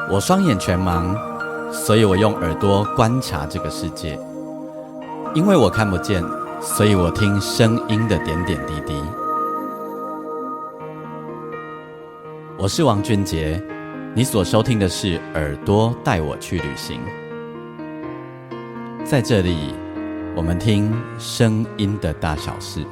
我双眼全盲，所以我用耳朵观察这个世界。因为我看不见，所以我听声音的点点滴滴。我是王俊杰，你所收听的是耳朵带我去旅行。在这里，我们听声音的大小事。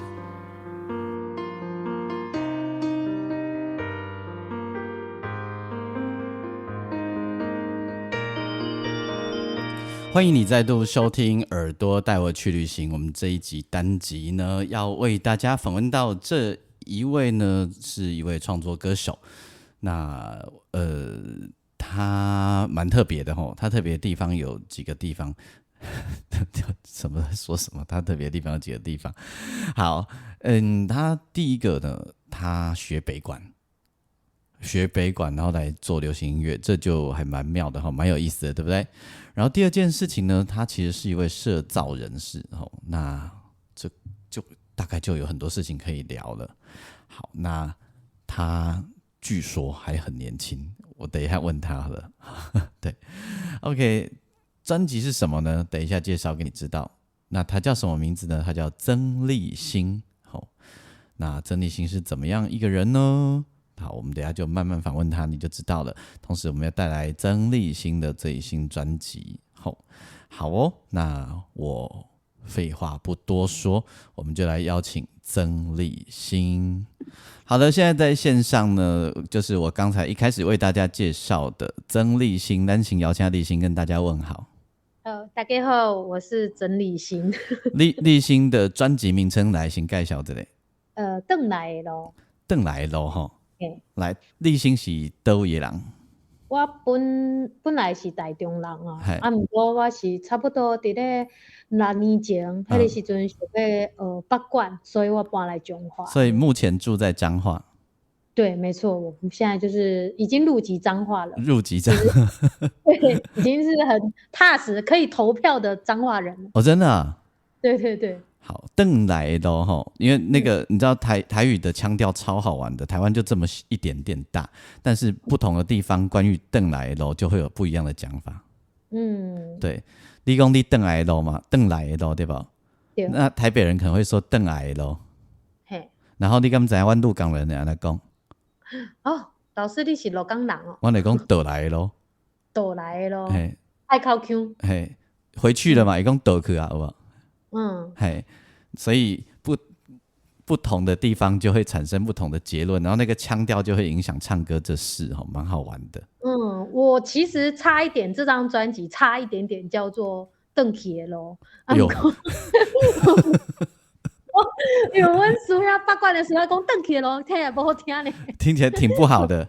欢迎你再度收听耳朵带我去旅行。我们这一集单集呢，要为大家访问到这一位呢，是一位创作歌手。那他蛮特别的吼，他特别的地方有几个地方。什么说什么？他特别的地方有几个地方。好，他第一个呢，他学北管，然后来做流行音乐，这就还蛮妙的哈，蛮有意思的，对不对？然后第二件事情呢，他其实是一位社造人士，那这就大概就有很多事情可以聊了。好，那他据说还很年轻，我等一下问他了。对 ，OK， 专辑是什么呢？等一下介绍给你知道。那他叫什么名字呢？他叫曾立新。那曾立新是怎么样一个人呢？好，我们等一下就慢慢访问他，你就知道了。同时，我们要带来曾立新的最新专辑。好哦，那我废话不多说，我们就来邀请曾立新。好的，现在在线上呢，就是我刚才一开始为大家介绍的曾立新，咱请邀请立新跟大家问好。大家好，我是曾立新。立新的专辑名称来先介绍一下。转来的咯。转来的咯吼。来，立新是哪位的人？我本来是台中人啊，不过我是差不多在咧6年前，那个时阵想要北管，所以我搬来彰化。所以目前住在彰化。对，没错，我们现在就是已经入籍彰化了。入籍彰，对，已经是很踏实可以投票的彰化人了。哦，真的啊？对对对。好，转来的吼，因为那个你知道台语的腔调超好玩的，台湾就这么一点点大，但是不同的地方关于转来的就会有不一样的讲法。对，你说你转来的嘛，转来的对吧？对。那台北人可能会说转来的。嘿。然后你敢知道我鹿港人怎样讲？哦，老师你是鹿港人哦。我来讲倒来的咯。倒来的咯。嘿。爱考 Q。嘿，回去了嘛，伊讲倒去啊，有无？嘿，所以不同的地方就会产生不同的结论，然后那个腔调就会影响唱歌这事，蛮好玩的。我其实差一点，这张专辑差一点点叫做邓铁咯。有。因为阮师兄八卦的时候讲邓铁咯，听起来不好听呢。听起来挺不好的。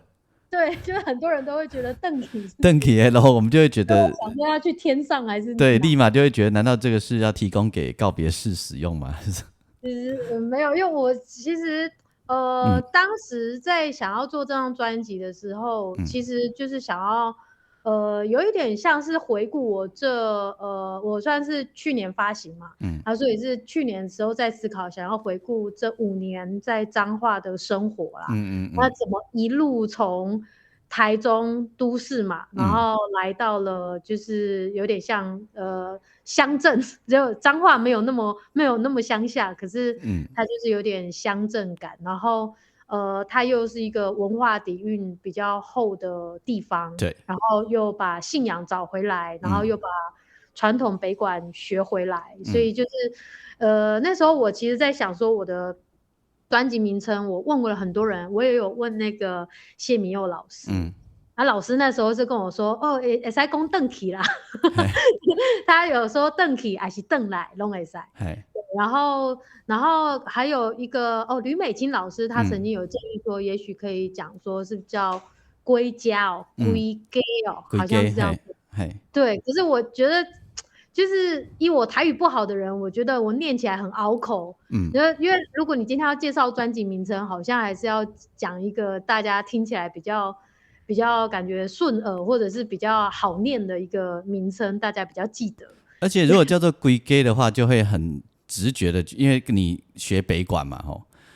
对，就是很多人都会觉得邓铁，然后我们就会觉得想说要去天上还是对，立马就会觉得，难道这个是要提供给告别式使用吗？其实没有，因为我其实当时在想要做这张专辑的时候，其实就是想要有一点像是回顾我算是去年发行嘛，所以是去年的时候在思考，想要回顾这5年在彰化的生活啦，那怎么一路从台中都市嘛，然后来到了就是有点像乡镇，只有彰化没有那么乡下，可是它就是有点乡镇感，然后它又是一个文化底蕴比较厚的地方，对，然后又把信仰找回来，然后又把传统北管学回来，所以就是那时候我其实在想说我的专辑名称，我问过了很多人，我也有问那个谢明佑老师，老师那时候是跟我说，会使讲转去啦，他有说转去还是转来都可以。然后还有一个吕美金老师，他曾经有建议说，也许可以讲说是叫归家归家好像是这样子。对，可是我觉得就是以我台语不好的人，我觉得我念起来很拗口。因为如果你今天要介绍专辑名称，好像还是要讲一个大家听起来比较感觉顺耳，或者是比较好念的一个名称，大家比较记得。而且如果叫做归家的话，就会很直觉的，因为你学北管嘛，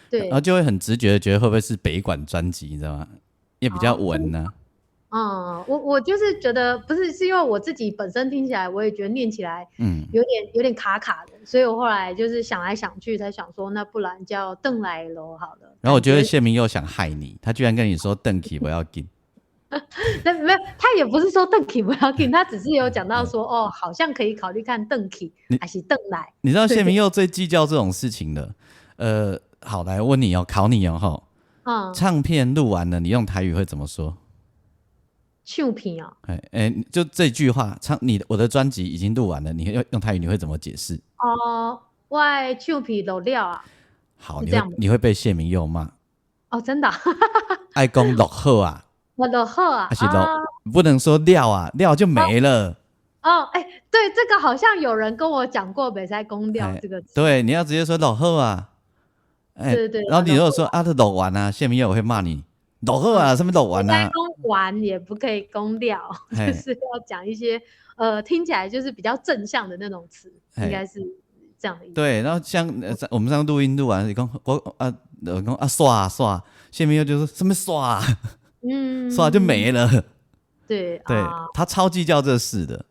对，然后就会很直觉的觉得会不会是北管专辑，你知道吗？也比较稳呢。我就是觉得不是，是因为我自己本身听起来，我也觉得念起来有点卡卡的，所以我后来就是想来想去，才想说，那不然叫邓来楼好了。然后我觉得谢明又想害你，他居然跟你说邓启不要紧。那没有，他也不是说邓启不要紧，他只是有讲到说，哦，好像可以考虑看邓启还是邓来。你知道谢明又最计较这种事情的。好，来问你哦，考你哦，唱片录完了，你用台语会怎么说？唱片哦，就这句话，我的专辑已经录完了，你用台语你会怎么解释？我的唱片录了啊。好，你会被谢明又骂。哦，真的啊？爱讲录好啊，我录好啊，还是不能说料啊，料就没了。对，这个好像有人跟我讲过，不可以讲料这个词。对，你要直接说录好啊。对对。然后你如果说他录完啊，谢明又会骂你录好啊，什么录完啊？讲完也不可以讲料，就是要讲一些听起来就是比较正向的那种词，应该是这样的意思。对，然后像我们上录音录完，你讲我刷，谢明又就说什么刷，刷就没了。对，他超计较这事的。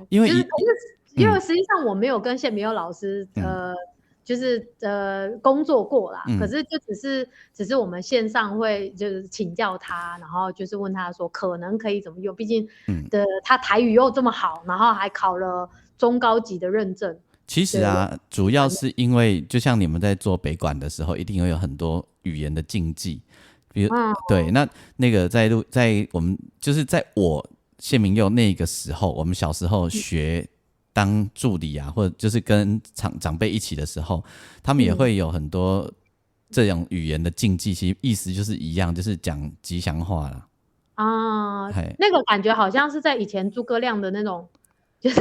因为实际上我没有跟谢明佑老师就是工作过啦，可是就只是我们线上会就是请教他，然后就是问他说可能可以怎么用，毕竟他台语又这么好，然后还考了中高级的认证。其实啊，主要是因为就像你们在做北管的时候，一定会有很多语言的禁忌，比如对，那个在我们就是在我谢明佑那个时候，我们小时候学当助理啊，或者就是跟长辈一起的时候，他们也会有很多这种语言的禁忌，其实意思就是一样，就是讲吉祥话啦。那个感觉好像是在以前诸葛亮的那种。就是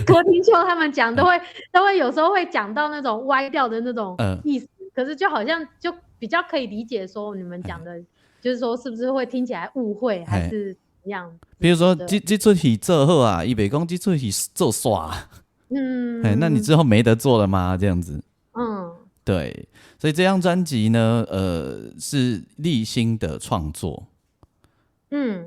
歌厅秀他们讲都会有时候会讲到那种歪掉的那种意思，可是就好像就比较可以理解说你们讲的，就是说是不是会听起来误会还是怎样？比如说这出戏做好啊，他不说这出戏做煞，那你之后没得做了吗？这样子，对，所以这张专辑呢，是立新的创作。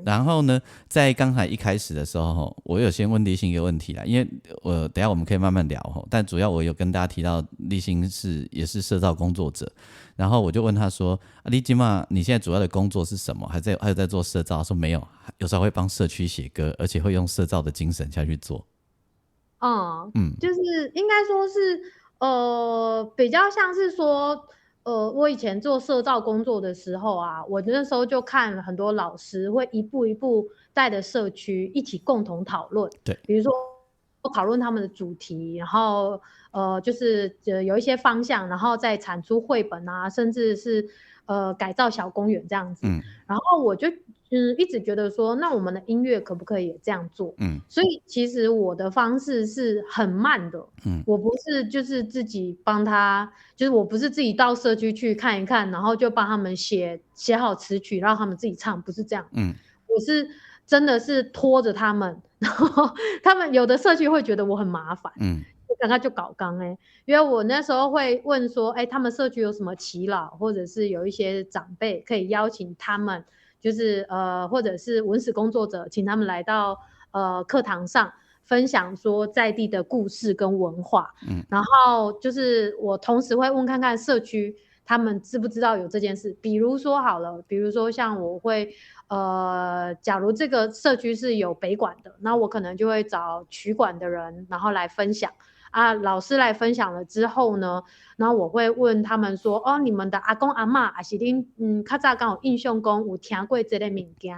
然后呢，在刚才一开始的时候，我有先问立新一个问题啦，因为等一下我们可以慢慢聊，但主要我有跟大家提到立新也是社造工作者，然后我就问他说：“立金嘛，你现在主要的工作是什么？还有在做社造？”他说没有，有时候会帮社区写歌，而且会用社造的精神下去做。就是应该说是比较像是说。我以前做社造工作的时候啊，我那时候就看很多老师会一步一步带着社区一起共同讨论，对，比如说讨论他们的主题，然后就是有一些方向，然后再产出绘本啊，甚至是改造小公园这样子。然后我就一直觉得说，那我们的音乐可不可以也这样做？所以其实我的方式是很慢的，我不是就是自己帮他，就是我不是自己到社区去看一看，然后就帮他们写好词曲，让他们自己唱，不是这样。我是真的是拖着他们，然后他们有的社区会觉得我很麻烦，刚刚就搞刚因为我那时候会问说，他们社区有什么耆老，或者是有一些长辈可以邀请他们。就是或者是文史工作者，请他们来到课堂上分享说在地的故事跟文化。然后就是我同时会问看看社区他们知不知道有这件事。比如说好了，比如说像我会假如这个社区是有北管的，那我可能就会找曲管的人，然后来分享。老师来分享了之后呢，然后我会问他们说，你们的阿公阿嬷还是恁较早刚有印象讲有听过这类物件，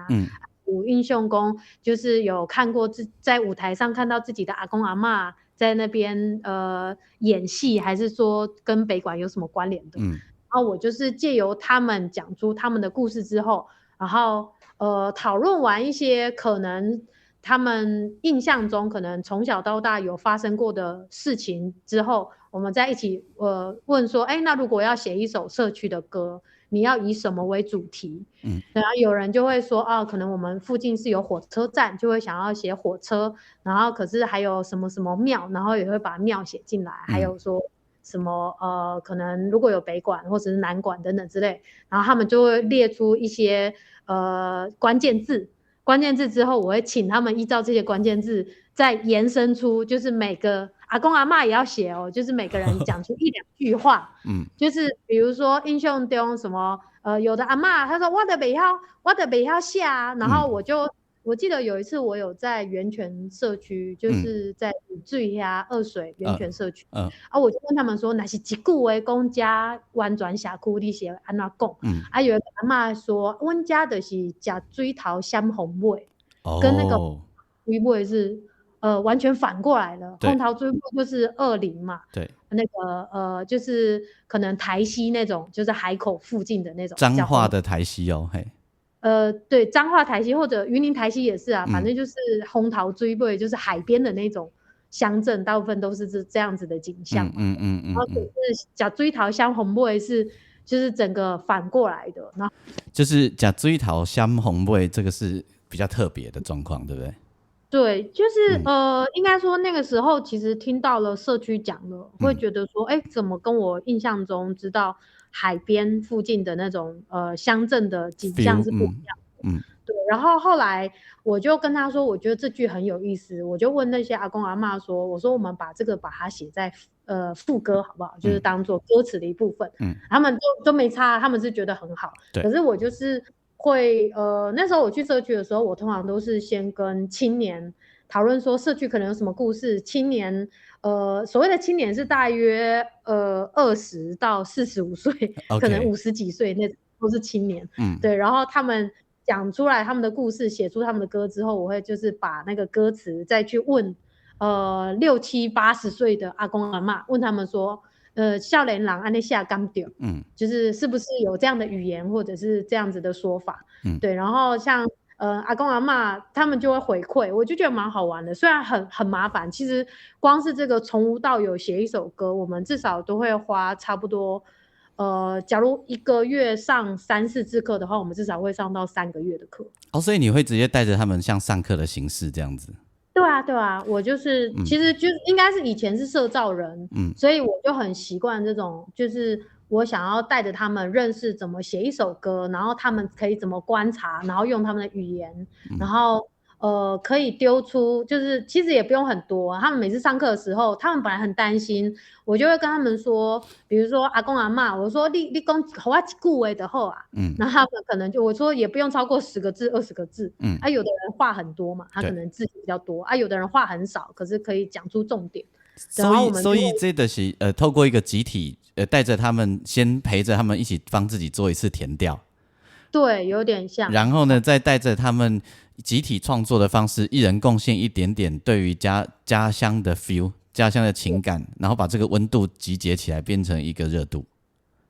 有印象讲就是有看过在舞台上看到自己的阿公阿嬷在那边演戏，还是说跟北管有什么关联的？然后我就是借由他们讲出他们的故事之后，然后讨论完一些可能。他们印象中可能从小到大有发生过的事情之后，我们在一起问说，那如果要写一首社区的歌，你要以什么为主题？然后有人就会说，可能我们附近是有火车站，就会想要写火车，然后可是还有什么什么庙，然后也会把庙写进来，还有说什么可能如果有北管或者是南管等等之类，然后他们就会列出一些关键字。关键字之后，我会请他们依照这些关键字再延伸出，就是每个阿公阿嬷也要写哦，就是每个人讲出1-2句话，就是比如说印象中什么有的阿嬷她说我的不要写啊，然后我记得有一次我有在源泉社区，就是在水呀二水源泉社区，我就问他们说，那是一句话讲家完全社区你是安怎讲？有一个阿嬷说，阮家就是吃水头闪红尾，跟那个水尾是完全反过来了。红桃水尾就是20嘛，对，那个就是可能台西那种，就是海口附近的那种。彰化的台西哦，嘿。对，彰化台西或者云林台西也是啊，反正就是红桃追尾，就是海边的那种乡镇，大部分都是这样子的景象嘛。然后可是假追桃香红尾是就是整个反过来的，然后就是假追桃香红尾，这个是比较特别的状况，对不对？对，就是应该说那个时候其实听到了社区讲了，会觉得说，怎么跟我印象中知道海边附近的那种乡镇的景象是不一样的。对，然后后来我就跟他说，我觉得这句很有意思，我就问那些阿公阿嬷说，我说我们把它写在副歌好不好？就是当做歌词的一部分。他们都没差，他们是觉得很好。可是我就是会那时候我去社区的时候，我通常都是先跟青年讨论说社区可能有什么故事。青年所谓的青年是大约20到45岁，可能50几岁那都是青年。对，然后他们讲出来他们的故事，写出他们的歌之后，我会就是把那个歌词再去问60、70、80岁的阿公阿嬷，问他们说少年人安尼写敢对，就是不是有这样的语言或者是这样子的说法。对，然后像阿公阿嬷他们就会回馈，我就觉得蛮好玩的，虽然很麻烦，其实光是这个从无到有写一首歌，我们至少都会花差不多假如1个月上3-4次课的话，我们至少会上到3个月的课。所以你会直接带着他们像上课的形式这样子？对啊，我就是其实就应该是以前是社造人，所以我就很习惯这种，就是我想要带着他们认识怎么写一首歌，然后他们可以怎么观察，然后用他们的语言，然后可以丢出，就是其实也不用很多。他们每次上课的时候，他们本来很担心，我就会跟他们说，比如说阿公阿嬷，我说你讲给我一句话就好啊，然后他们可能就我说也不用超过10个字、20个字，有的人话很多嘛，他可能字比较多有的人话很少，可是可以讲出重点。所以这就是透过一个集体带着他们，先陪着他们一起帮自己做一次填调。对，有点像。然后呢，再带着他们集体创作的方式，一人贡献一点点对于家乡的 feel、家乡的情感，然后把这个温度集结起来，变成一个热度。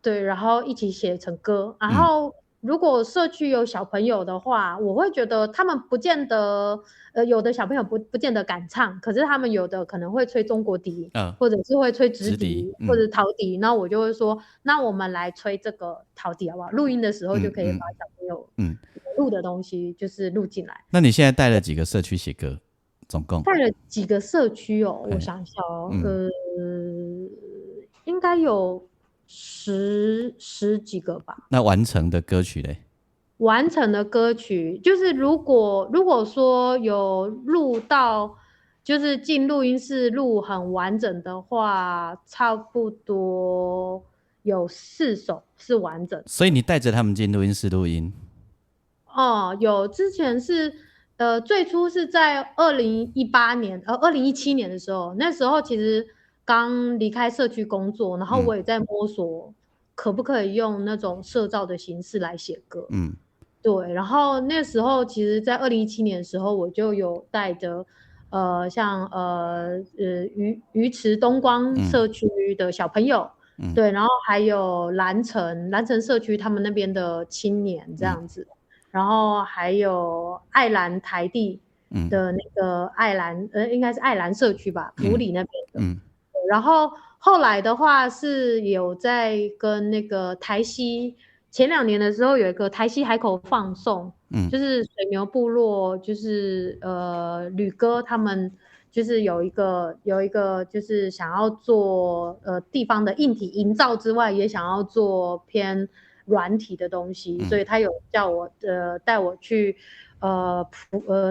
对，然后一起写成歌。然后如果社区有小朋友的话，我会觉得他们不见得有的小朋友不见得敢唱，可是他们有的可能会吹中国笛，或者是会吹直笛或者陶笛，那我就会说，那我们来吹这个陶笛好不好？录音的时候就可以把小朋友录的东西就是录进来。那你现在带了几个社区写歌？总共带了几个社区哦？我想一下哦，应该有十几个吧。那完成的歌曲嘞？完成的歌曲就是如果说有录到，就是进录音室录很完整的话，差不多有4首是完整。所以你带着他们进录音室录音？有，之前是最初是在2017年的时候，那时候其实刚离开社区工作，然后我也在摸索可不可以用那种社造的形式来写歌。对，然后那时候其实在2017年的时候，我就有带着像鱼池东光社区的小朋友，对，然后还有蓝城社区他们那边的青年这样子，然后还有爱兰台地的那个应该是爱兰社区吧，埔里那边的。然后后来的话是有在跟那个台西，前2年的时候有一个台西海口放送，就是水牛部落，就是吕哥他们就是有一个就是想要做地方的硬体营造之外，也想要做偏软体的东西，所以他有叫我带我去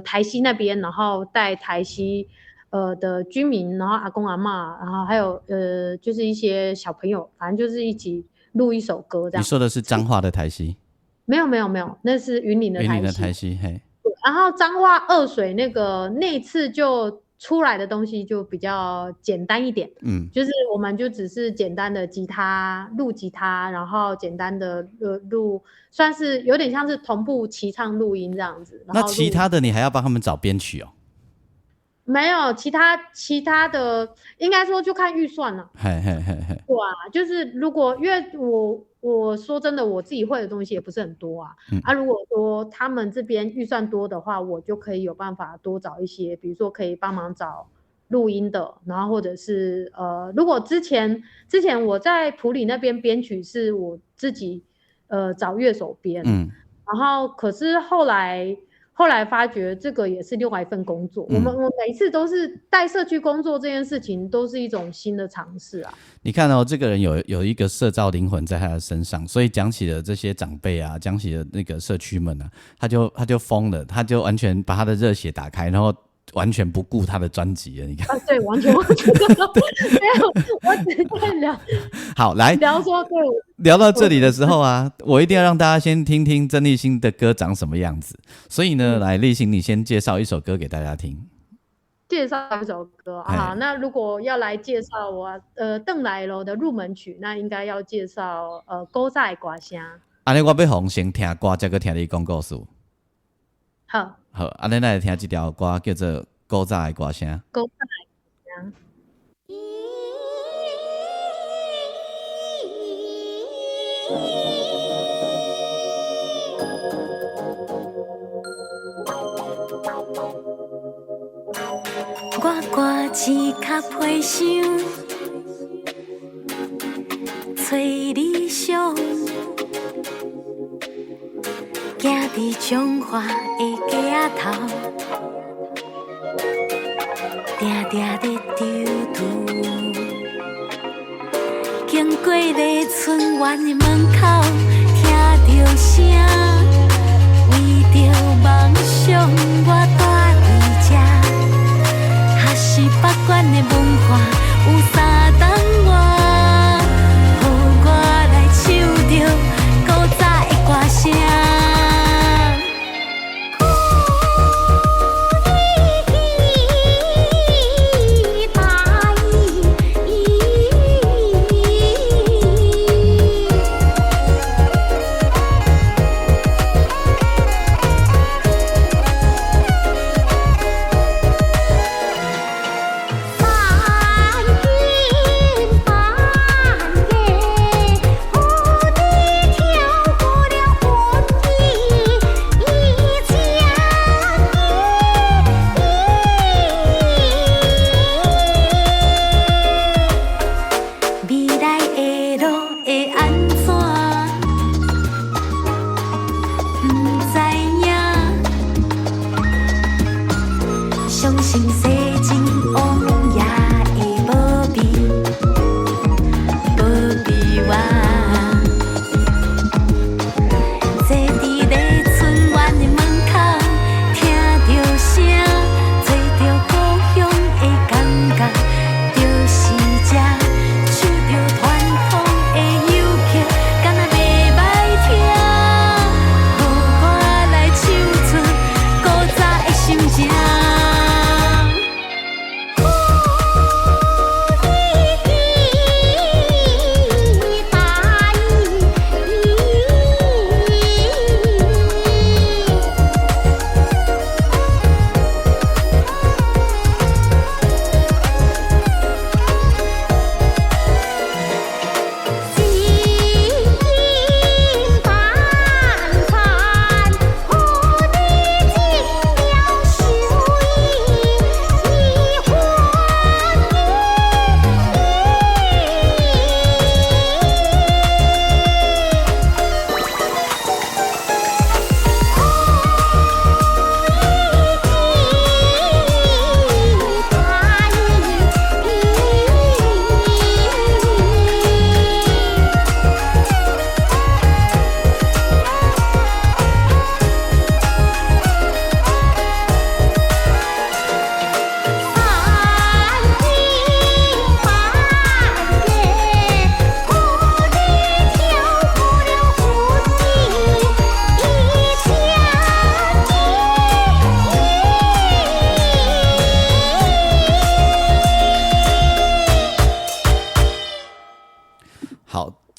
台西那边，然后带台西的居民，然后阿公阿嬷，然后还有就是一些小朋友，反正就是一起录一首歌这样。你说的是彰化的台西？没有，那是云林的台西。云林的台西，嘿。然后彰化二水那次就出来的东西就比较简单一点，就是我们就只是简单的录吉他，然后简单的录，算是有点像是同步齐唱录音这样子。那其他的你还要帮他们找编曲哦？没有，其他的应该说就看预算了。嘿。对啊，就是因为我说真的，我自己会的东西也不是很多啊。如果说他们这边预算多的话，我就可以有办法多找一些，比如说可以帮忙找录音的，然后或者是如果之前我在埔里那边编曲是我自己找乐手编，然后可是后来发觉这个也是另外一份工作。我每一次都是带社区工作这件事情，都是一种新的尝试啊。你看哦，这个人有一个社造灵魂在他的身上，所以讲起了这些长辈啊，讲起了那个社区们啊，他就疯了，他就完全把他的热血打开，然后完全不顾他的专辑了。你看，对，完全没有，我只是在聊。好，来聊说，对，聊到这里的时候啊，我一定要让大家先听听曾立新的歌长什么样子。所以呢，来立新，你先介绍一首歌给大家听。介绍一首歌啊，那如果要来介绍我邓来楼的入门曲，那应该要介绍古早的歌声。安尼我要红先听歌，再去听你讲故事。好，安尼来听这条歌叫做《古早的歌声》。古早的歌声。我歌词较批想，找理想，行伫彰化的街仔头，定定在丢丢，经过丽春园的门口，听着声，为着梦想，我住伫这。是北管的文化，有三档我，予我来唱着古早的歌声。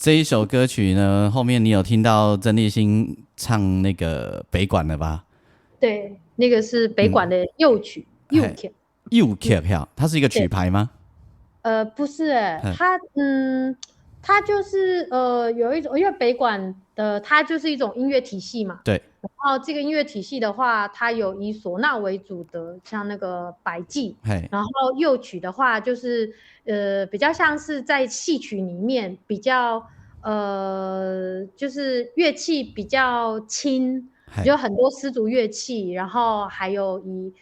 这一首歌曲呢，后面你有听到曾丽欣唱那个北管了吧？对，那个是北管的右曲，右曲。右曲票，它是一个曲牌吗？不是它就是有一种，因为北管的它就是一种音乐体系嘛。对。然后这个音乐体系的话，它有以唢呐为主的，像那个百济。然后右曲的话，就是比较像是在戏曲里面比较就是乐器比较轻，有很多丝竹乐器，然后还有以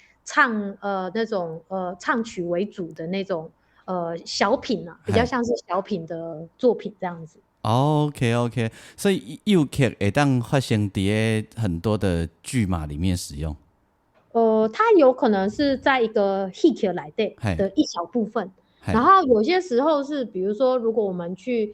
那种唱曲为主的那种小品啊，比较像是小品的作品这样子。OK， 所以右曲会当发生在很多的剧码里面使用。它有可能是在一个戏曲来的一小部分，然后有些时候是，比如说，如果我们去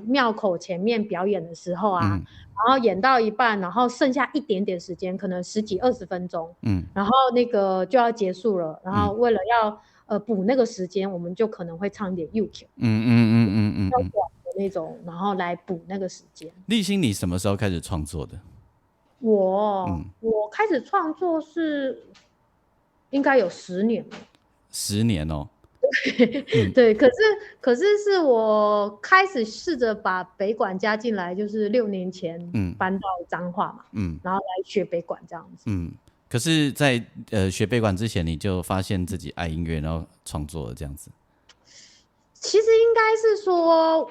庙口前面表演的时候啊，然后演到一半，然后剩下一点点时间，可能10几20分钟，然后那个就要结束了，然后为了要补那个时间，我们就可能会唱一点右曲，比较短的那种，然后来补那个时间。立新，你什么时候开始创作的？我开始创作是应该有10年了。10年哦。对，可是是我开始试着把北管加进来，就是6年前搬到彰化嘛，然后来学北管这样子。可是在学北管之前，你就发现自己爱音乐，然后创作了这样子。其实应该是说，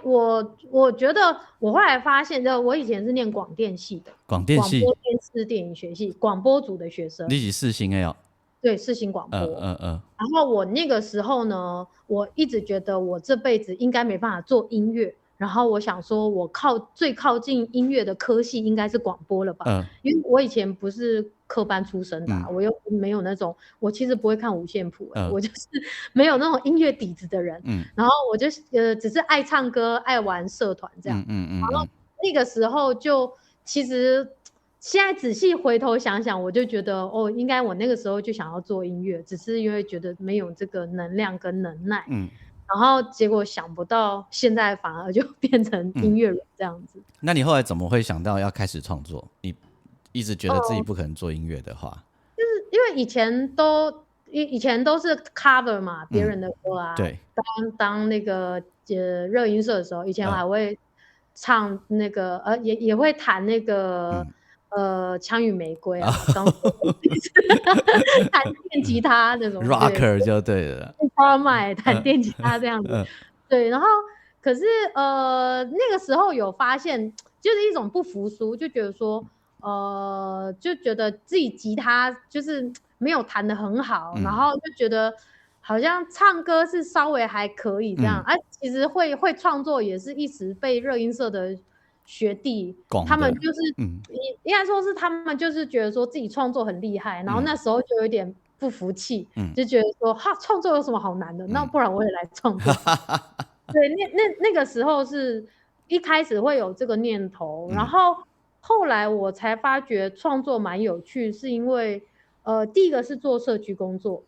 我觉得我后来发现，我以前是念广电系的，广电系、广播电视电影学系，广播组的学生。你是世新的哦？对，世新广播。然后我那个时候呢，我一直觉得我这辈子应该没办法做音乐，然后我想说，我最靠近音乐的科系应该是广播了吧？因为我以前不是科班出身的，我又没有那种，我其实不会看五线谱，我就是没有那种音乐底子的人。然后我就只是爱唱歌，爱玩社团这样。然后那个时候就其实。现在仔细回头想想，我就觉得应该我那个时候就想要做音乐，只是因为觉得没有这个能量跟能耐，然后结果想不到现在反而就变成音乐人这样子。那你后来怎么会想到要开始创作？你一直觉得自己不可能做音乐的话，就是因为以前都是 cover 嘛，别人的歌啊，对，当那个热音社的时候，以前我还会唱那个也会弹那个。枪与玫瑰啊，弹电吉他那种 ，rocker 就对了，弹电吉他这样子，对。然后可是那个时候有发现，就是一种不服输，就觉得说就觉得自己吉他就是没有弹得很好，然后就觉得好像唱歌是稍微还可以这样，其实会创作也是一时被热音社的。学弟他们就是应该说是他们就是觉得说自己创作很厉害，然后那时候就有点不服气，就觉得说创作有什么好难的，那不然我也来创作。对，那个时候是一开始会有这个念头，然后后来我才发觉创作蛮有趣，是因为第一个是做社区工作，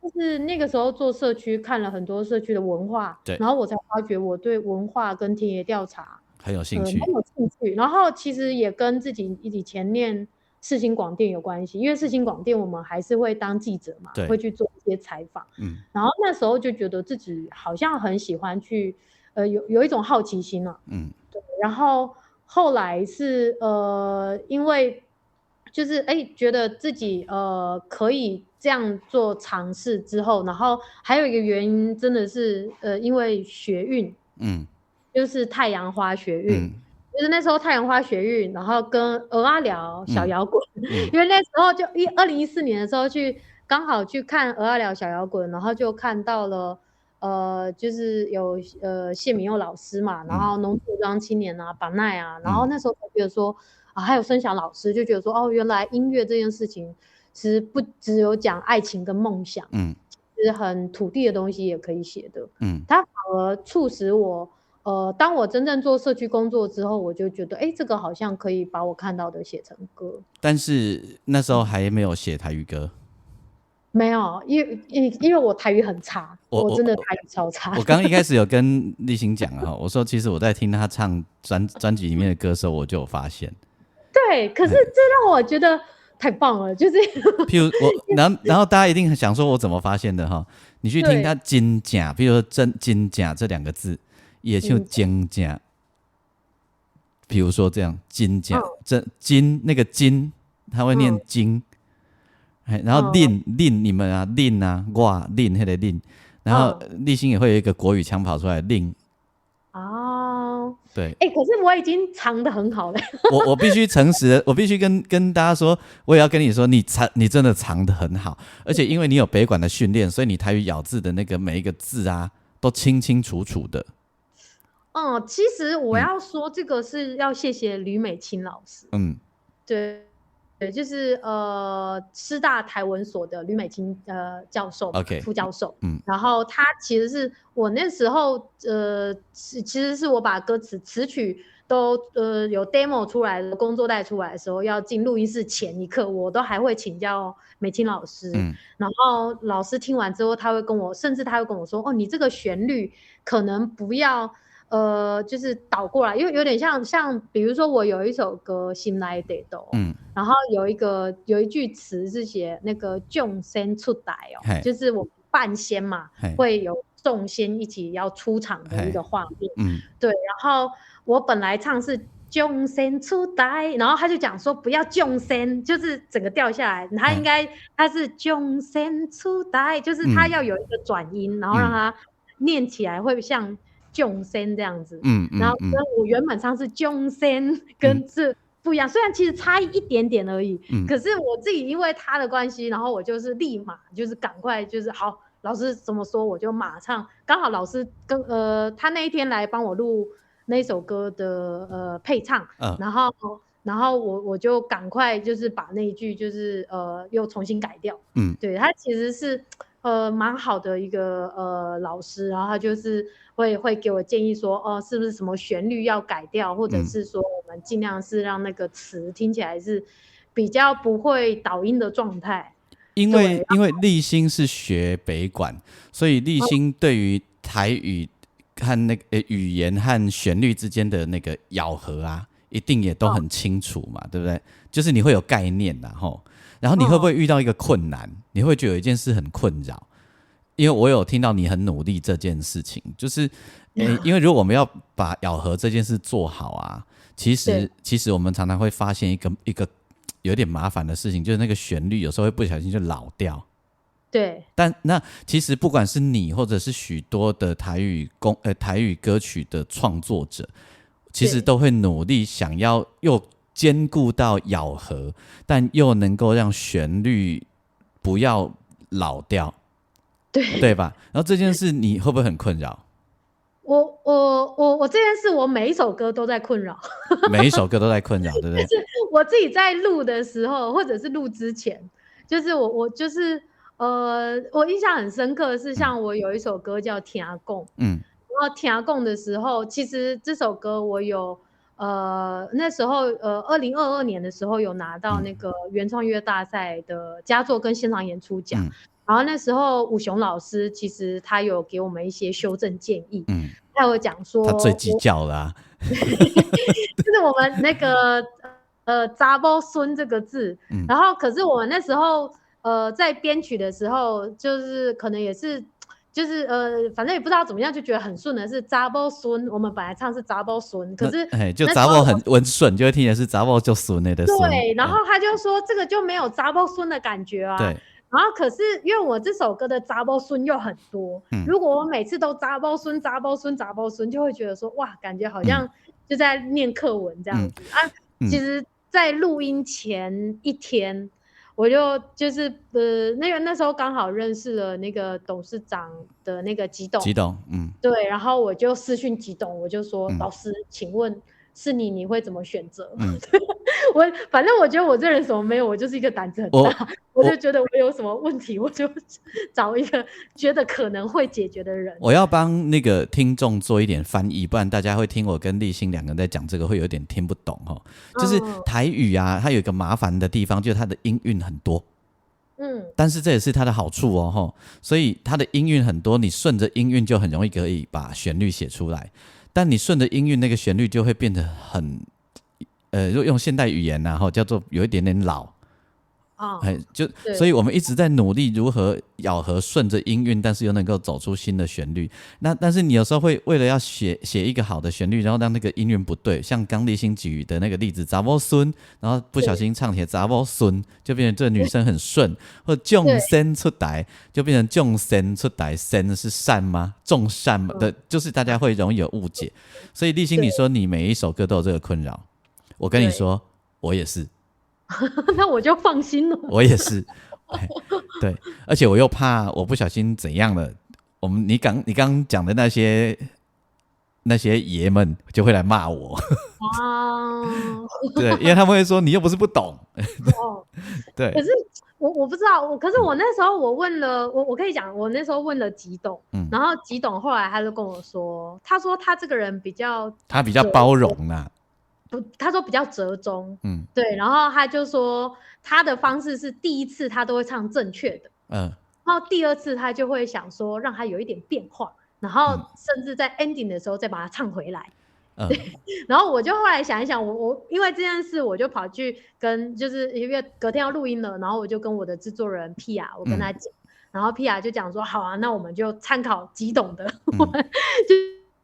就是那个时候做社区看了很多社区的文化，然后我才发觉我对文化跟田野调查。很有兴趣，很有兴趣。然后其实也跟自己以前念世新广电有关系，因为世新广电我们还是会当记者嘛，会去做一些采访。然后那时候就觉得自己好像很喜欢去，有一种好奇心啊。对。然后后来是因为就是觉得自己可以这样做尝试之后，然后还有一个原因真的是因为学运。就是太阳花学运，就是那时候太阳花学运，然后跟鹅阿寮小摇滚，因为那时候就2014年的时候刚好去看鹅阿寮小摇滚，然后就看到了就是有谢敏佑老师嘛，然后农村武装青年啊，板奈啊，然后那时候觉得说还有声响老师，就觉得说原来音乐这件事情其实不只有讲爱情跟梦想，就是很土地的东西也可以写的，它反而促使我。当我真正做社区工作之后，我就觉得，这个好像可以把我看到的写成歌。但是那时候还没有写台语歌。没有，因为我台语很差，我真的台语超差。我刚刚一开始有跟立新讲哈，我说其实我在听他唱专辑里面的歌的时候，我就有发现。对，可是这让我觉得太棒了，就是譬如然后大家一定想说我怎么发现的哈？你去听他真假，譬如说真假这两个字，也就真假。比如说这样真假，金那个金，他会念金。然后令你们啊令啊哇令那个令，然后立新也会有一个国语腔跑出来令。哦，对，可是我已经藏得很好了。我必须诚实的，我必须跟大家说，我也要跟你说，你真的藏得很好，而且因为你有北管的训练，所以你台语咬字的那个每一个字啊，都清清楚楚的。其实我要说这个是要谢谢吕美清老师。对。对，就是师大台文所的吕美清教授副教授，然后他其实是我那时候其实是我把歌词曲都有 demo 出来的工作带出来的时候，要进录音室前一刻，我都还会请教美清老师，然后老师听完之后，甚至他会跟我说，你这个旋律可能不要。就是倒过来，因为有点像，比如说我有一首歌《心来得到》，然后有一句词是写那个众仙出台哦，就是我们半仙嘛，会有众仙一起要出场的一个画面，对，然后我本来唱是众仙出台，然后他就讲说不要众仙，就是整个掉下来，他是众仙出台，就是他要有一个转音，然后让他念起来会像。众仙这样子，然后跟我原本唱是众仙跟这不一样，虽然其实差一点点而已，可是我自己因为他的关系，然后我就是立马就是赶快就是好，老师怎么说我就马上，刚好老师跟他那一天来帮我录那首歌的配唱，然后我就赶快就是把那一句就是又重新改掉，对，他其实是蛮好的一个老师，然后他就是会给我建议说是不是什么旋律要改掉，或者是说我们尽量是让那个词听起来是比较不会倒音的状态。因为立新是学北管，所以立新对于台语和那个语言和旋律之间的那个咬合啊，一定也都很清楚嘛，对不对？就是你会有概念啦吼。然后你会不会遇到一个困难？你会觉得有一件事很困扰，因为我有听到你很努力这件事情，就是因为如果我们要把咬合这件事做好啊，其实我们常常会发现一个有点麻烦的事情，就是那个旋律有时候会不小心就老掉。对，但那其实不管是你或者是许多的台语歌曲的创作者，其实都会努力想要又兼顾到咬合，但又能够让旋律不要老掉，对吧？然后这件事你会不会很困扰？我这件事我每一首歌都在困扰，每一首歌都在困扰，对不对？就是我自己在录的时候，或者是录之前，就是我就是我印象很深刻的是，像我有一首歌叫《听讲》，然后《听讲》的时候，其实这首歌我有。那时候2022年的时候有拿到那个原创音乐大赛的佳作跟现场演出奖，然后那时候武雄老师其实他有给我们一些修正建议，他有讲说他最计较啦，就是我们那个查某孙这个字，然后可是我们那时候在编曲的时候，就是可能也是。就是反正也不知道怎么样，就觉得很顺的是查某孙，我们本来唱是查某孙，可是就查某很温顺，就会听的是查某就孙的孙。对，然后他就说这个就没有查某孙的感觉啊。对。然后可是因为我这首歌的查某孙又很多，如果我每次都查某孙查某孙查某孙，就会觉得说哇，感觉好像就在念课文这样子其实，在录音前一天。我就是那时候刚好认识了那个董事长的那个吉董，对，然后我就私讯吉董，我就说老师，请问是你会怎么选择？反正我觉得我这人什么没有，我就是一个胆子很大，我就觉得我有什么问题，我就找一个觉得可能会解决的人。我要帮那个听众做一点翻译，不然大家会听我跟立新两个人在讲这个会有点听不懂就是台语啊，它有一个麻烦的地方，就是它的音韵很多。但是这也是它的好处哦，吼，所以它的音韵很多，你顺着音韵就很容易可以把旋律写出来，但你顺着音韵那个旋律就会变得很，用现代语言啊，叫做有一点点老。所以我们一直在努力如何咬合顺着音韵，但是又能够走出新的旋律。但是你有时候会为了要写一个好的旋律，然后让那个音韵不对，像刚立新举的那个例子，查某孙，然后不小心唱起来查某孙，就变成这个女生很顺，或众生出台就变成众生出台，生是善吗？众善的，就是大家会容易有误解。所以立新，你说你每一首歌都有这个困扰，我跟你说，我也是。那我就放心了。我也是，对，而且我又怕我不小心怎样了，你刚讲的那些爷们就会来骂我。对，因为他们会说你又不是不懂。对。可是我不知道，可是我那时候我问了，我可以讲，我那时候问了吉董，然后吉董后来他就跟我说，他说他这个人比较包容啦。他说比较折中，对，然后他就说他的方式是第一次他都会唱正确的，然后第二次他就会想说让他有一点变化，然后甚至在 ending 的时候再把它唱回来，对，然后我就后来想一想，我因为这件事我就跑去跟，就是因为隔天要录音了，然后我就跟我的制作人 Pia 我跟他讲，然后 Pia 就讲说好啊，那我们就参考吉董的，我们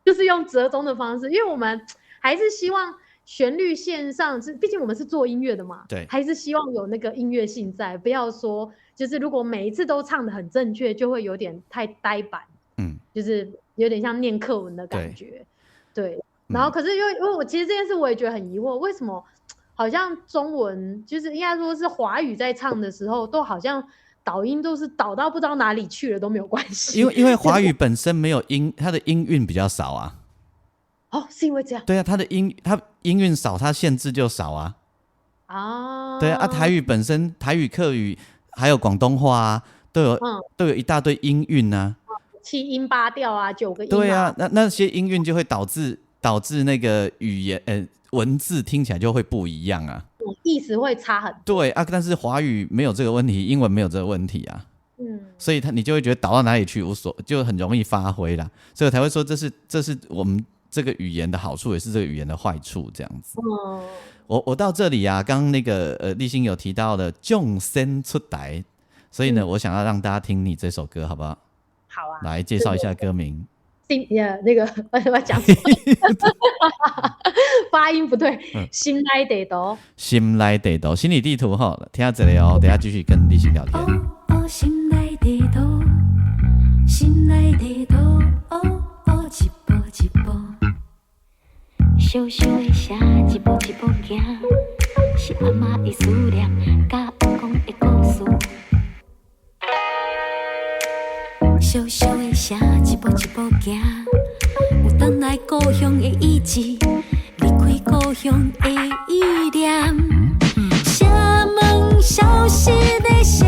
就是用折中的方式，因为我们还是希望旋律线上是，毕竟我们是做音乐的嘛，对，还是希望有那个音乐性在，不要说就是如果每一次都唱得很正确，就会有点太呆板，就是有点像念课文的感觉，对。然后可是因为我其实这件事我也觉得很疑惑，为什么好像中文就是应该说是华语在唱的时候，都好像导音都是导到不知道哪里去了都没有关系，因为华语本身没有音，它的音韵比较少啊。是因为这样？对啊，它音韵少，它限制就少啊。对啊，台语本身，台语、客语还有广东话啊，都有一大堆音韵啊，7音8调啊，9个音。对啊，那些音韵就会导致那个语言文字听起来就会不一样啊，意思会差很多。对啊，但是华语没有这个问题，英文没有这个问题啊。所以你就会觉得导到哪里去就很容易发挥啦，所以我才会说这是我们这个语言的好处，也是这个语言的坏处，这样子。我到这里啊，刚刚那个立新有提到的众生出台，所以呢，我想要让大家听你这首歌，好不好？好啊，来介绍一下歌名。那个我讲发音不对，心内地图。心内地图，心理地图哈，听下这里哦，等下继续跟立新聊天。心内地图，心内地图，一步一步，小小的声，一步一步行，是阿嬷的思念，甲阿公的故事。小小的声，一步一步行，有返来故乡的意志，离开故乡的意念。城门消失的声。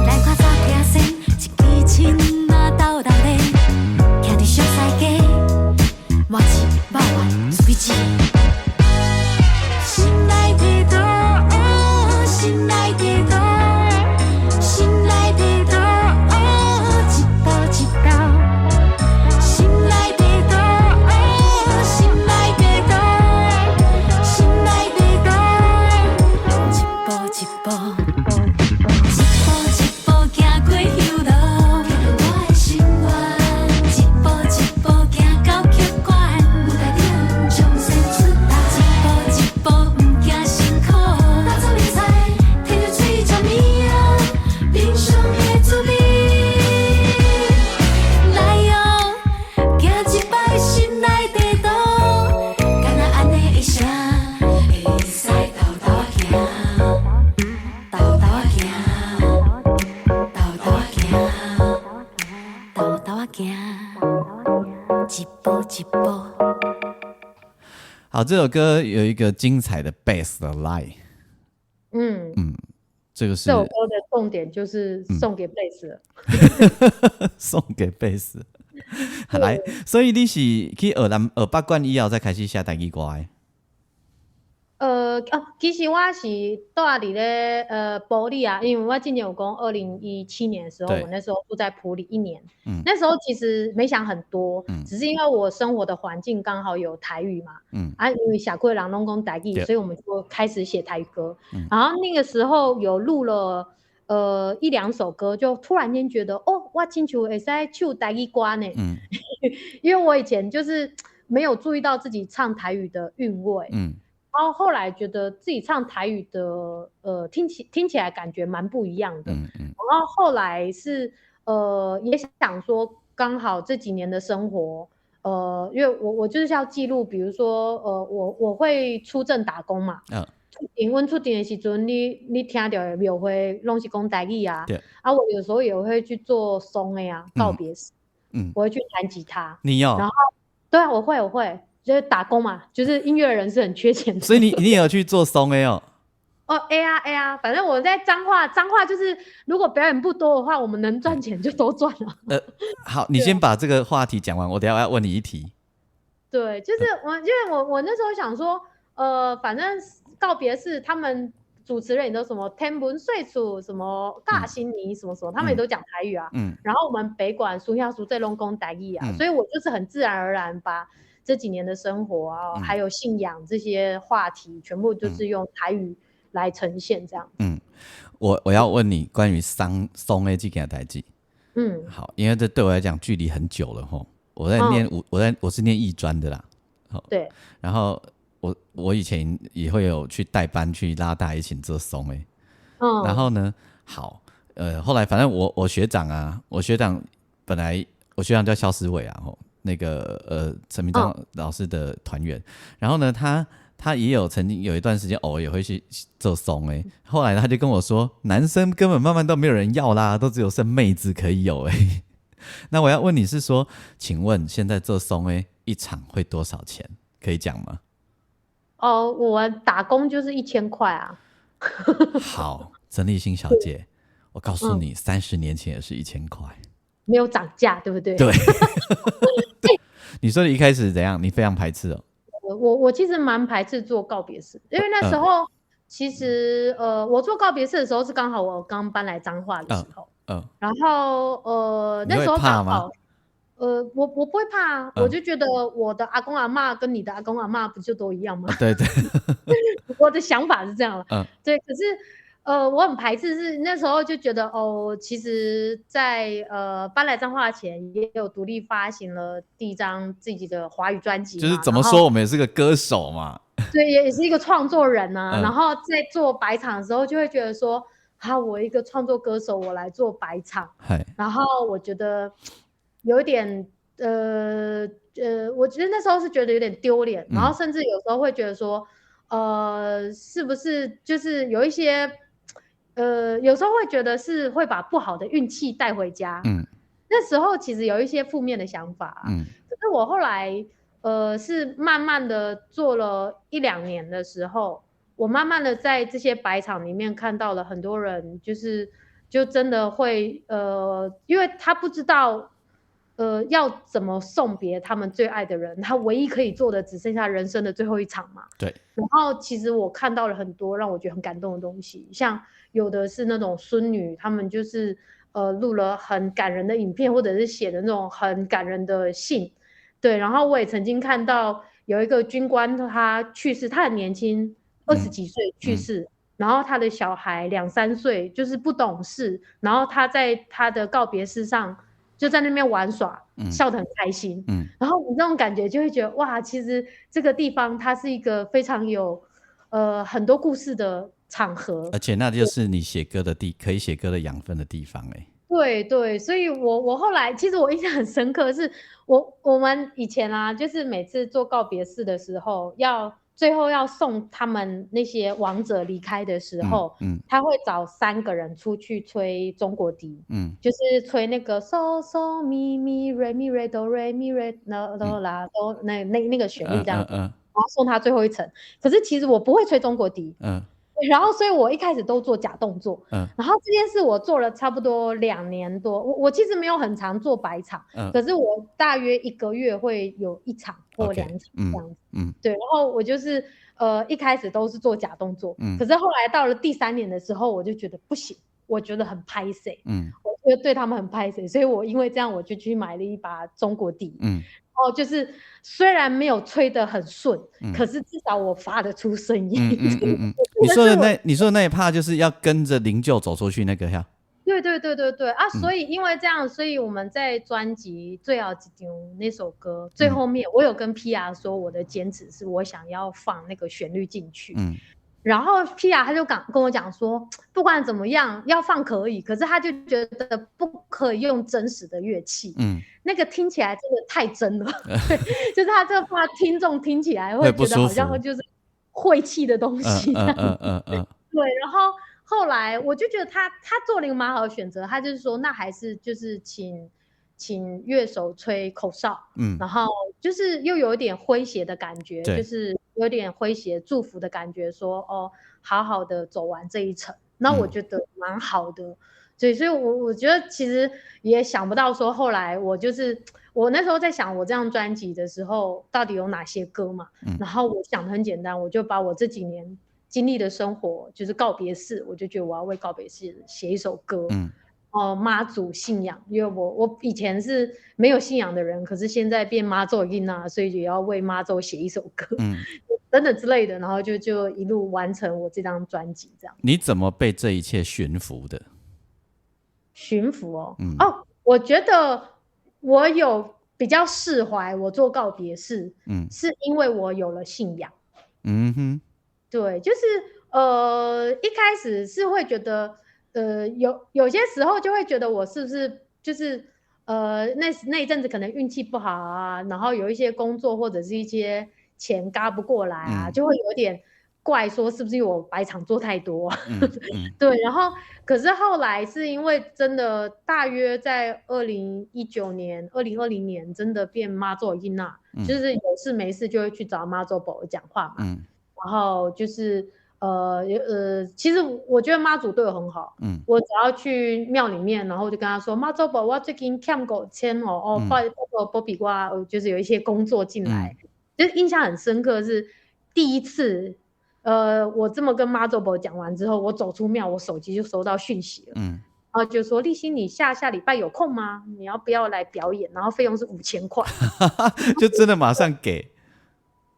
来好，这首歌有一个精彩的 bass 的 line，这个是这首歌的重点就是送给贝斯了。送给贝斯。来，所以你是去学北管以后才开始写台语歌的？其实我是住伫咧埔里啊，因为我今年有讲2017年的时候，我那时候住在埔里1年，那时候其实没想很多，只是因为我生活的环境刚好有台语嘛，因为社会人拢讲台语，所以我们就开始写台语歌，然后那个时候有录了1-2首歌，就突然间觉得我亲像会使唱台语歌呢，因为我以前就是没有注意到自己唱台语的韵味，然后后来觉得自己唱台语的听起来感觉蛮不一样的，然后后来是也想说刚好这几年的生活因为我就是要记录，比如说我会出镇打工嘛，阮出庭的时阵你听到的庙会拢是讲台语啊，我有时候也会去做松的啊，告别式，我会去弹吉他，你有？然后对啊，我会。就是打工嘛，就是音乐人是很缺钱的，所以你也有去做松 A 哦。A 啊，反正我在彰化就是如果表演不多的话，我们能赚钱就都赚了。好，你先把这个话题讲完，我等一下要问你一题。对，就是因为我那时候想说，反正告别式他们主持人也都什么天文岁数什么大新年什么什么，他们也都讲台语啊。然后我们北管苏校苏在拢讲台语啊，所以我就是很自然而然把这几年的生活啊，还有信仰这些话题，全部就是用台语来呈现这样。我要问你关于松的这件代志。好，因为这对我来讲距离很久了吼。我是念艺专的啦。对。然后我以前也会有去带班去拉大一起做松的。然后呢，好，后来反正我学长本来我学长叫肖思伟啊吼。那个陈明章老师的团员，然后呢，他也有曾经有一段时间偶尔也会去做松后来他就跟我说，男生根本慢慢都没有人要啦，都只有剩妹子可以有那我要问你是说，请问现在做松一场会多少钱？可以讲吗？我打工就是1000块啊。好，曾立新小姐，我告诉你，30年前也是1000块。没有涨价，对不对？对。你说你一开始怎样？你非常排斥哦。我其实蛮排斥做告别式，因为那时候其实我做告别式的时候是刚好我刚搬来彰化的时候，然后那时候刚好我不会怕，我就觉得我的阿公阿嬷跟你的阿公阿嬷不就都一样吗？对。我的想法是这样了，对，可是。我很排斥，是那时候就觉得其实在搬来彰化前也有独立发行了第1张自己的华语专辑，就是怎么说我们也是个歌手嘛，对，也是一个创作人啊。然后在做百场的时候就会觉得说，我一个创作歌手，我来做百场，然后我觉得有一点我觉得那时候是觉得有点丢脸，然后甚至有时候会觉得说，是不是就是有一些。有时候会觉得是会把不好的运气带回家，那时候其实有一些负面的想法，可是我后来是慢慢的做了1-2年的时候，我慢慢的在这些百场里面看到了很多人，就真的会因为他不知道要怎么送别他们最爱的人，他唯一可以做的只剩下人生的最后一场嘛。对。然后其实我看到了很多让我觉得很感动的东西，像有的是那种孙女，他们就是录了很感人的影片，或者是写的那种很感人的信。对，然后我也曾经看到有一个军官他去世，他很年轻，20几岁去世。然后他的小孩2-3岁，就是不懂事，然后他在他的告别式上就在那边玩耍，笑得很开心。然后你这种感觉就会觉得哇，其实这个地方它是一个非常有很多故事的场合，而且那就是你写歌的可以写歌的养分的地方对，所以我后来其实我印象很深刻，是我们以前啊，就是每次做告别式的时候，最后要送他们那些亡者离开的时候，他会找3个人出去吹中国笛，就是吹那个嗦嗦咪咪瑞咪瑞哆瑞咪瑞啦哆那个旋律这样子。我要送他最后一程。可是其实我不会吹中国笛，然后所以我一开始都做假动作，然后这件事我做了差不多2年多，我其实没有很常做白场，可是我大约1个月会有1场或2场这样子，对，然后我就是一开始都是做假动作，可是后来到了第3年的时候，我就觉得不行，我觉得很拍谁，我觉得对他们很拍谁，所以我因为这样我就去买了一把中国笛，就是虽然没有吹得很顺，可是至少我发得出声音。你说的那一趴就是要跟着灵柩走出去那个呀？对啊，所以因为这样，所以我们在专辑最后一张那首歌最后面，我有跟 PR 说我的坚持是我想要放那个旋律进去。然后 PR 他就跟我讲说，不管怎么样要放可以，可是他就觉得不可以用真实的乐器，那个听起来真的太真了，就是他这怕听众听起来会觉得好像就是晦气的东西。对，然后后来我就觉得他做了一个蛮好的选择，他就是说那还是就是请乐手吹口哨，然后就是又有一点诙谐的感觉，就是有点诙谐祝福的感觉，说哦，好好的走完这一程，那我觉得蛮好的，所以我觉得其实也想不到说后来我那时候在想我这张专辑的时候到底有哪些歌嘛，然后我想的很简单，我就把我这几年经历的生活就是告别式，我就觉得我要为告别式写一首歌，妈祖信仰，因为我以前是没有信仰的人，可是现在变妈祖音啊，所以也要为妈祖写一首歌，等等之类的，然后就一路完成我这张专辑这样。你怎么被这一切驯服的？驯服哦，我觉得我有比较释怀，我做告别式，是因为我有了信仰。对，就是一开始是会觉得。有些时候就会觉得我是不是就是那一阵子可能运气不好啊，然后有一些工作或者是一些钱嘎不过来啊，就会有点怪说是不是我白场做太多啊？对，然后可是后来是因为真的大约在2019年、2020年真的变妈祖音啊，就是有事没事就会去找妈祖伯讲话嘛，然后就是。其实我觉得妈祖对我很好，我只要去庙里面，然后我就跟他说，妈祖伯，我最近欠够钱哦，不好意思，波比瓜，就是有一些工作进来，就是印象很深刻是第一次，我这么跟妈祖伯讲完之后，我走出庙，我手机就收到讯息了，然后就说立新，你下礼拜有空吗？你要不要来表演？然后费用是5000块，就真的马上给，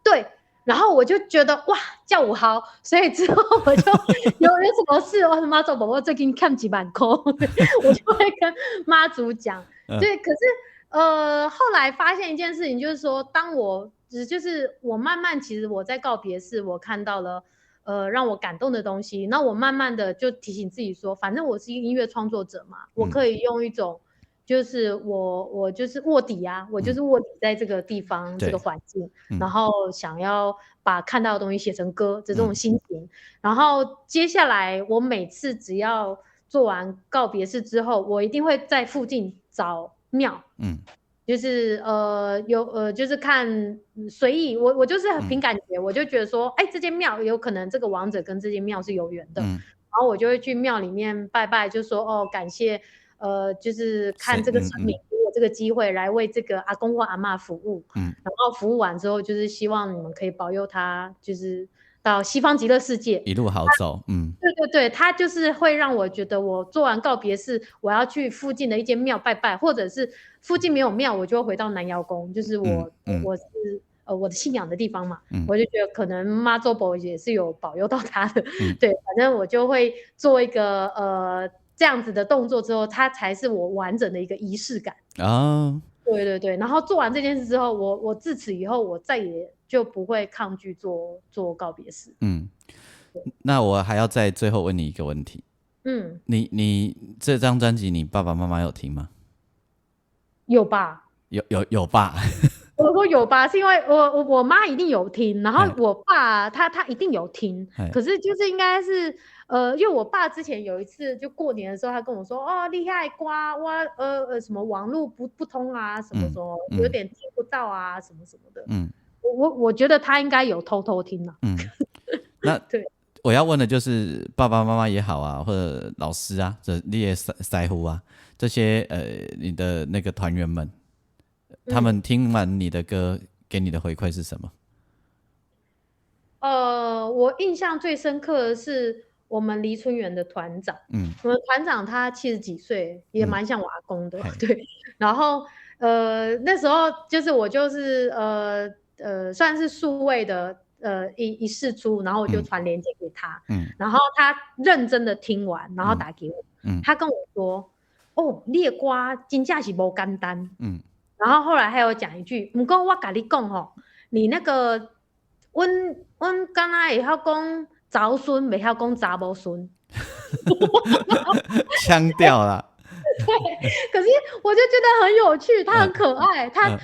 对。然后我就觉得哇，叫我好，所以之后我就有什么事，我妈祖宝宝最近看几万块，我就会跟妈祖讲。对，可是后来发现一件事情，就是说，当我就是我慢慢，其实我在告别式，我看到了让我感动的东西，那我慢慢的就提醒自己说，反正我是一个音乐创作者嘛，我可以用一种。就是我就是卧底啊，我就是卧底在这个地方这个环境，然后想要把看到的东西写成歌这种心情，然后接下来我每次只要做完告别式之后，我一定会在附近找庙，就是就是看随意，我就是凭感觉，我就觉得说，哎，这间庙有可能这个王者跟这间庙是有缘的，然后我就会去庙里面拜拜，就说哦感谢。就是看这个神明给我这个机会来为这个阿公或阿嬷服务，然后服务完之后，就是希望你们可以保佑他，就是到西方极乐世界一路好走。对，他就是会让我觉得我做完告别式，我要去附近的一间庙拜拜，或者是附近没有庙，我就回到南瑶宫，就是我是我的信仰的地方嘛，我就觉得可能妈祖婆也是有保佑到他的，对，反正我就会做一个这样子的动作之后，它才是我完整的一个仪式感啊。对，然后做完这件事之后，我自此以后，我再也就不会抗拒做告别式。那我还要在最后问你一个问题。你这张专辑，你爸爸妈妈有听吗？有吧？有吧？我说有吧，是因为我妈一定有听，然后我爸他一定有听，可是就是应该是因为我爸之前有一次就过年的时候，他跟我说哦厉害瓜哇什么网络不通啊，什么什么有点听不到啊，什么什么的。我觉得他应该有偷偷听啊。那对，我要问的就是爸爸妈妈也好啊，或者老师啊，这你的师傅啊，这些你的那个团员们，他们听完你的歌给你的回馈是什么？我印象最深刻的是我们黎春园的团长，我们团长他70几岁，也蛮像我阿公的，对。然后那时候就是我就是算是数位的一试出，然后我就传链接给他，然后他认真的听完，然后打给我，他跟我说，哦，你的歌真的是不简单，然后后来还有讲一句，不过我跟你讲吼，你那个阮敢若会晓讲查孙，袂晓讲查某孙，腔调啦。对，可是我就觉得很有趣，他很可爱，他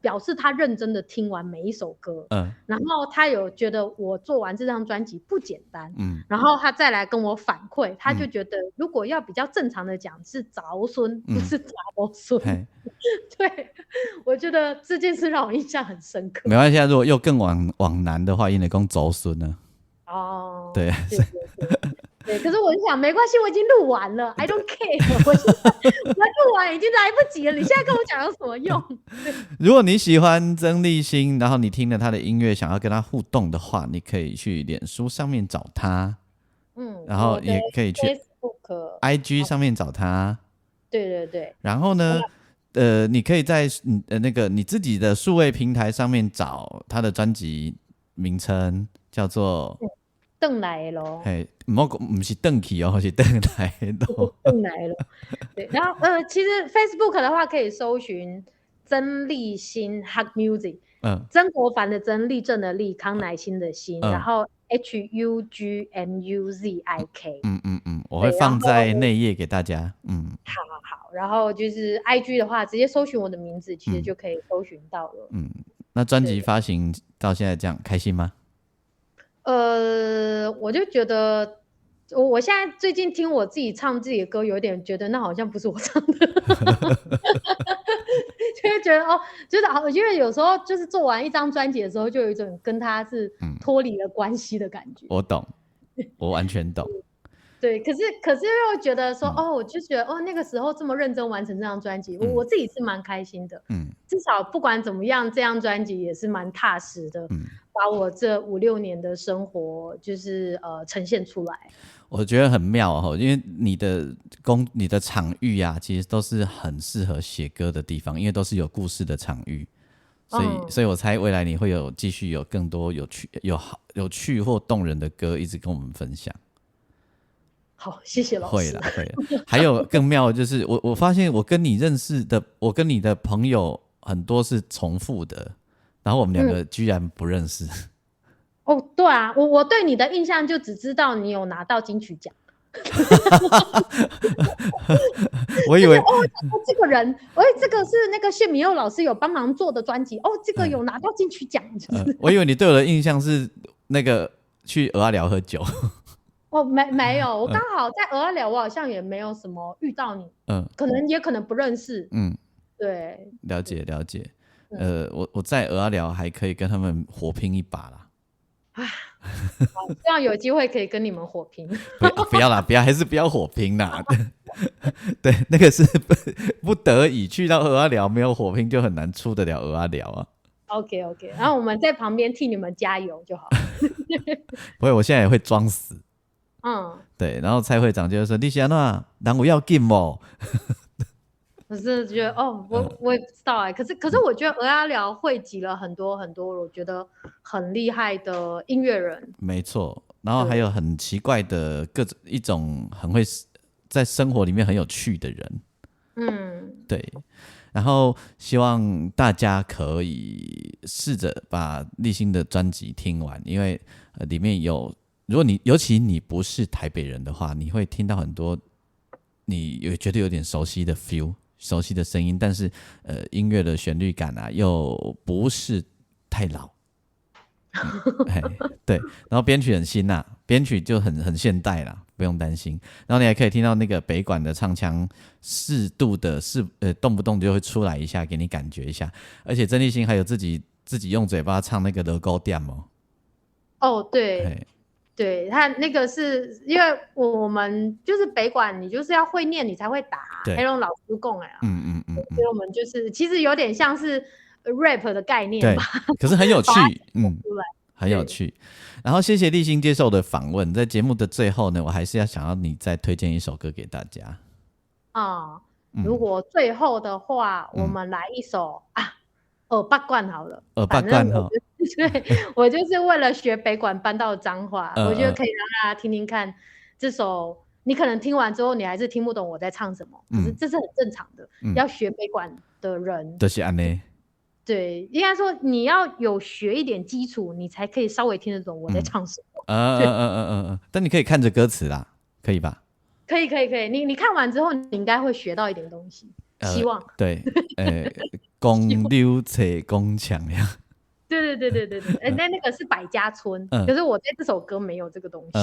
表示他认真的听完每一首歌，然后他有觉得我做完这张专辑不简单，然后他再来跟我反馈，他就觉得如果要比较正常的讲是查孙，不是查某孙，对，我觉得这件事让我印象很深刻。没关系，如果又更往南的话，应该讲祖孙呢。哦，对。对，可是我就想，没关系，我已经录完了 ，I don't care， 我录完已经来不及了，你现在跟我讲有什么用？如果你喜欢曾立新，然后你听了他的音乐，想要跟他互动的话，你可以去脸书上面找他，然后也可以去 Facebook、IG 上面找他。对。然后呢，你可以在那个你自己的数位平台上面找他的专辑名称，叫做。邓来咯，不是邓去哦，是邓来咯。邓来咯，对。然后其实 Facebook 的话可以搜寻曾立新 Hug Music，曾国藩的曾，立正的立，康乃馨的馨，然后 HUGMUZIK。我会放在内页给大家。好。然后就是 IG 的话，直接搜寻我的名字，其实就可以搜寻到了。那专辑发行到现在这样，开心吗？我就觉得，我现在最近听我自己唱自己的歌，有点觉得那好像不是我唱的，就会觉得就是因为有时候就是做完一张专辑的时候，就有一种跟他是脱离了关系的感觉。我懂，我完全懂。对，可是又觉得说，我就觉得那个时候这么认真完成这张专辑，我自己是蛮开心的。至少不管怎么样，这张专辑也是蛮踏实的。把我这5-6年的生活就是呈现出来，我觉得很妙因为你的场域啊，其实都是很适合写歌的地方，因为都是有故事的场域，所以我猜未来你会继续有更多有趣或动人的歌一直跟我们分享。好，谢谢老师。会啦。还有更妙的就是我发现我跟你的朋友很多是重复的。然后我们两个居然不认识。对啊，我对你的印象就只知道你有拿到金曲奖。我以为这个人，这个是那个谢敏佑老师有帮忙做的专辑，这个有拿到金曲奖。我以为你对我的印象是那个去蚵仔寮喝酒。没有，我刚好在蚵仔寮，我好像也没有什么遇到你，可能不认识。对，了解。我在蚵仔寮还可以跟他们火拼一把啦。希望有机会可以跟你们火拼。不要啦，还是不要火拼啦。对，那个是不得已去到蚵仔寮，没有火拼就很难出得了蚵仔寮啊。OK， 然后我们在旁边替你们加油就好。不会，我现在也会装死。对，然后蔡会长就说：“你是怎样？人有要紧吗？”我是觉得我也不知道可是我觉得蚵仔寮汇集了很多很多我觉得很厉害的音乐人。没错，然后还有很奇怪的一种很会在生活里面很有趣的人。对。然后希望大家可以试着把立新的专辑听完，因为里面如果尤其你不是台北人的话，你会听到很多你觉得有点熟悉的 feel。熟悉的声音，但是音乐的旋律感啊又不是太老。对，然后编曲很新啊，编曲就很现代啦，不用担心。然后你还可以听到那个北管的唱腔适度的动不动就会出来一下，给你感觉一下。而且曾立新还有自己自己用嘴巴唱那个乐高店哦。哦，对，对，他那个是因为我们就是北管，你就是要会念，你才会打。黑龙老师讲的啦。所以我们就是其实有点像是 rap 的概念吧。可是很有趣，很有趣。然后谢谢立新接受的访问，在节目的最后呢，我还是想要你再推荐一首歌给大家。如果最后的话，我们来一首耳八罐好了。耳八罐哈，对，我就是为了学北管搬到彰化，我觉得可以让大家听听看这首。你可能听完之后，你还是听不懂我在唱什么，可是这是很正常的。要学北管的人就是这样。对，应该说你要有学一点基础，你才可以稍微听得懂我在唱什么。但你可以看着歌词啦，可以吧？可以。你看完之后，你应该会学到一点东西，希望。对，公溜车公强呀。对，那个是百家村，可是我在这首歌没有这个东西。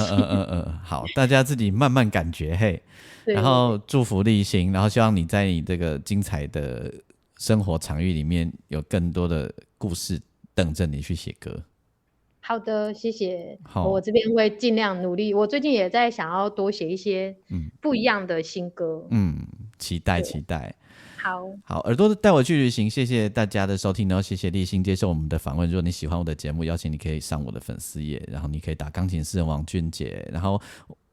好，大家自己慢慢感觉嘿。然后祝福立新，然后希望你在你这个精彩的生活场域里面有更多的故事等着你去写歌。好的，谢谢。我这边会尽量努力。我最近也在想要多写一些不一样的新歌。期待。好，耳朵带我去旅行，谢谢大家的收听，然后谢谢立新接受我们的访问。如果你喜欢我的节目，邀请你可以上我的粉丝页，然后你可以打钢琴诗人王俊杰，然后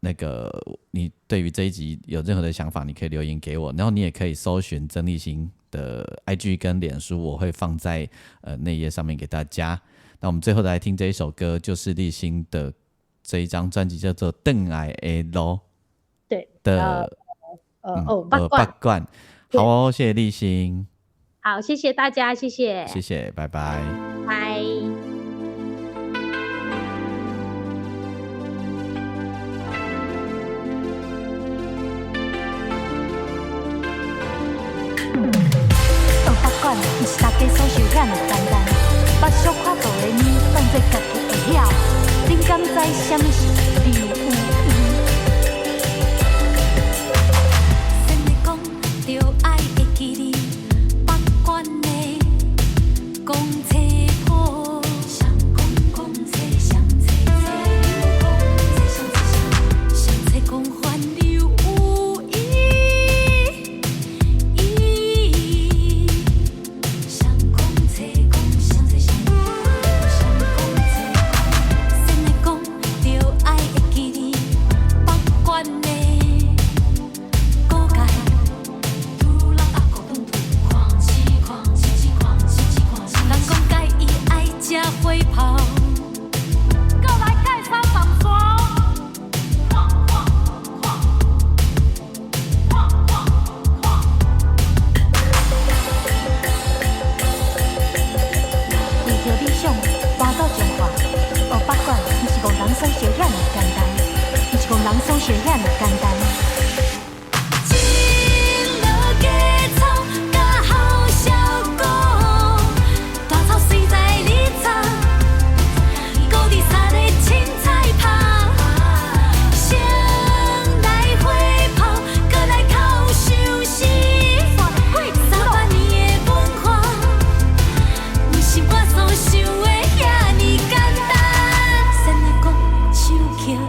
那个你对于这一集有任何的想法，你可以留言给我，然后你也可以搜寻曾立新的 IG 跟脸书，我会放在内页上面给大家。那我们最后来听这一首歌，就是立新的这一张专辑叫做《邓爱的路》的耳八罐。好哦，谢谢立新。好，谢谢大家，谢谢，拜拜，拜。耳八罐不是大家所想遐尔简单，目睭看到的你，当作家己会晓。恁敢知什么是流有意？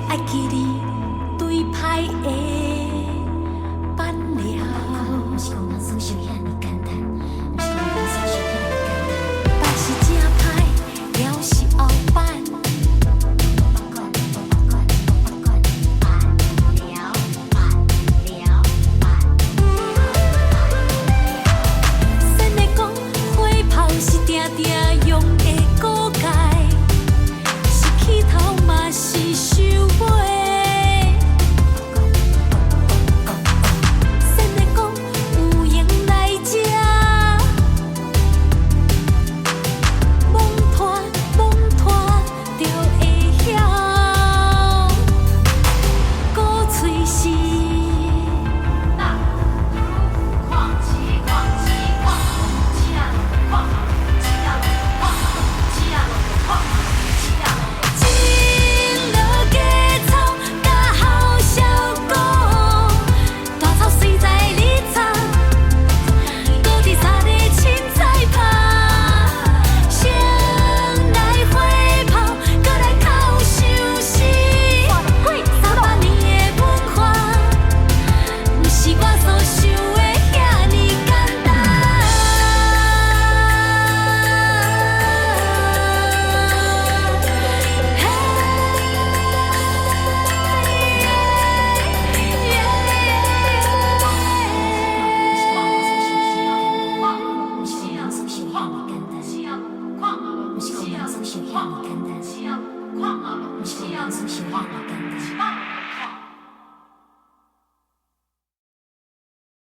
爱记你。